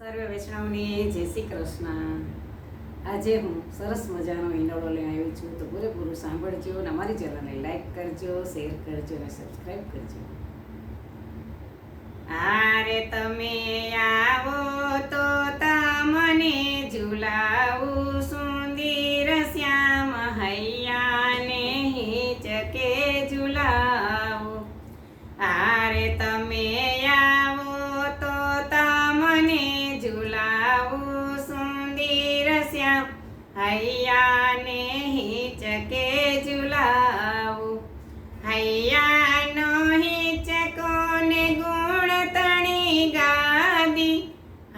સર્વે વૈષ્ણવને જય શ્રી કૃષ્ણ. આજે હું સરસ મજાનો ઈંડોળો લઈને આવી છું, તો પૂરેપૂરું સાંભળજો અને અમારી ચેનલને લાઈક કરજો, શેર કરજો અને સબસ્ક્રાઈબ કરજો. આરે તમે આવો તો તમને ઝુલાવું સુંદર શ્યામ હૈયાને હિંચકે ઝુલાવું. આરે તમે આવો તો તમને ઝુલાવું સુંદર શ્યામ હૈયાને હિંચકે ઝુલાવું. હૈયાનો હિંચકો ને ગુણ તણી ગાદી,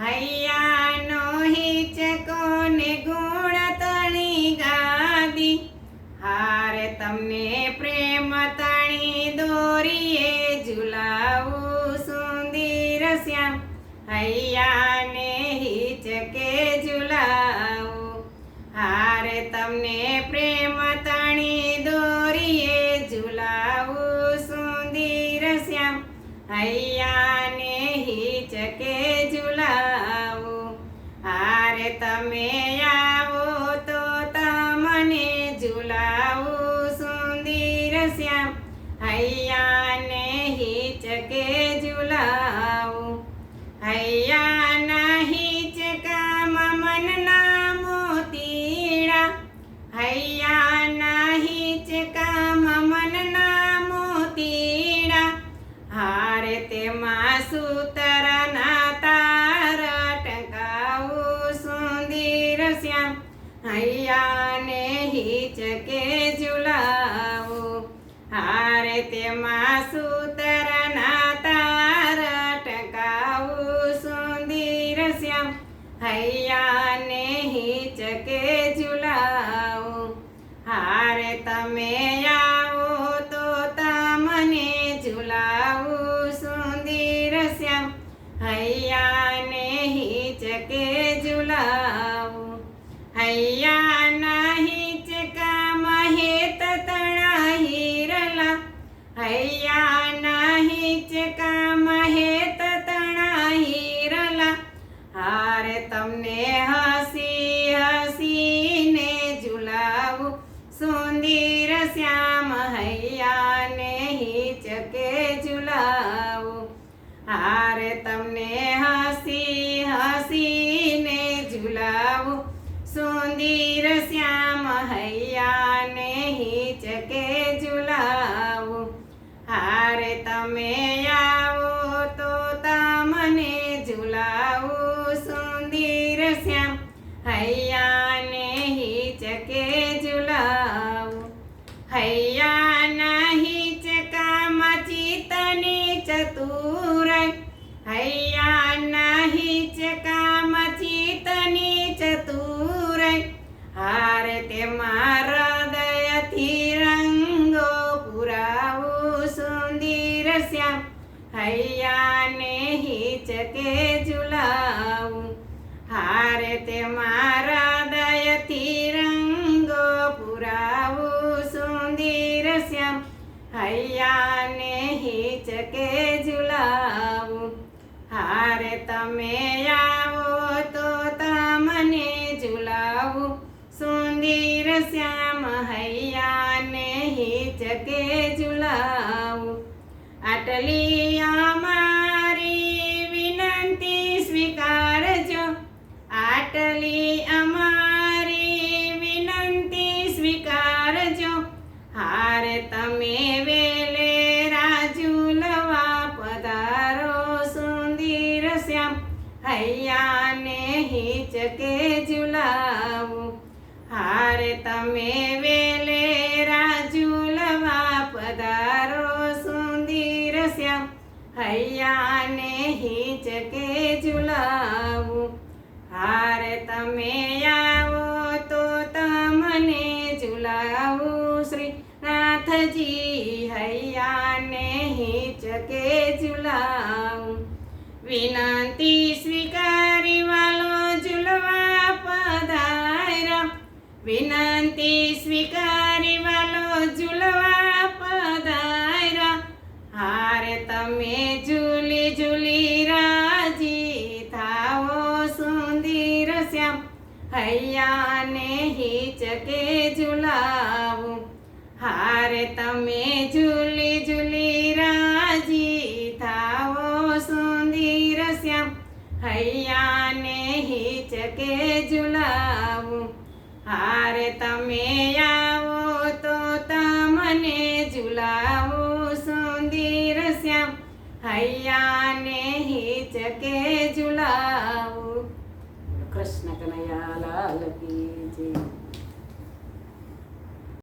હૈયાનો હિંચકો ને ગુણ તણી ગાદી. હારે તમને પ્રેમ તણી દોરીએ ઝુલાવું સુંદર શ્યામ હૈયાને હિંચકે ઝુલાવું. હારે તમને પ્રેમ તણી દોરીએ ઝુલાવું સુંદર શ્યામ હૈયાને હિંચકે ઝુલાવું. હારે તમે આવો તો તમને ઝુલાવું સુંદર શ્યામ હૈયાને હિંચકે ઝુલાવું. હૈયાના હિંચકામાં મનના મોતીડા, હૈયાના હિંચકામાં મનના મોતીડા. હારે તેમાં સૂતરના તાર ટકાવું સુંદર શ્યામ હૈયાને હિંચકે ઝુલાવું. હારે તેમાં સૂતરના તાર ટકાવું સુંદર શ્યામ હૈયાને હિંચકે ઝુલાવું. હારે તમે આવો તો તમને ઝુલાવું સુંદર શ્યામ હૈયાને હિંચકે ઝુલાવું. હૈયાના હિંચકામાં હેત તણા હિરલા, હૈયાના હિંચકામાં હેત તણા હિરલા. હારે તમને હસી હસીને ઝુલાવું સુંદર શ્યામ હૈયાને હિંચકે ઝુલાવું. હારે તમને હસી હસીને ઝુલાવું સુંદર શ્યામ હૈયાને હિંચકે ઝુલાવું. હારે તમે આવો તો તમને ઝુલાવું સુંદર શ્યામ હૈયાને હિંચકે ઝુલાવું. હૈયાના હિંચકામાં ચિત્તની ચતુરાઈ, હૈયાના હિંચકામાં ચિત્તની ચતુરાઈ. હારે તેમાં હૃદયથી રંગો પુરાવું સુંદર શ્યામ હૈયાને હિંચકે ઝુલાવું. હારે તેમાં હૃદયથી રંગો પુરાવું સુંદર શ્યામ હૈયાને હિંચકે ઝુલાવું. હારે તમે આવો તો તમને ઝુલાવું સુંદર શ્યામ હૈયાને હિંચકે ઝુલાવું. આટલી અમારી વિનંતી સ્વીકારજો, આટલી અમારી વિનંતી સ્વીકારજો. હારે તમે વેલેરા ઝૂલવા પધારો સુંદર શ્યામ હૈયાને હિંચકે ઝુલાવું. હારે તમે વેલેરા ઝૂલવા પધારો સુંદર શ્યામ હૈયાને હિંચકે ઝુલાવું. હારે તમે આવો તો તમને ઝુલાવું શ્રી નાથજી હૈયાને હિંચકે ઝુલાવું. વિનંતી સ્વીકારી વાલો ઝૂલવા પધાર્યા, વિનંતી સ્વીકારી વાલો ઝૂલવા પધાર્યા. હારે તમે ઝૂલી ઝૂલી રાજી થાઓ હૈયાને હિચકે ઝુલાવું. હારે તમે ઝૂલી ઝૂલી રાજી થાવો સુંદર શ્યામ. હૈયાને હિચકે ઝુલાવું. હારે તમે આવો તો તમને ઝુલાવું સુંદર શ્યામ. હૈયાને હિચકે ઝુલાવું. કૃષ્ણ કનૈયા લાલ કી જય.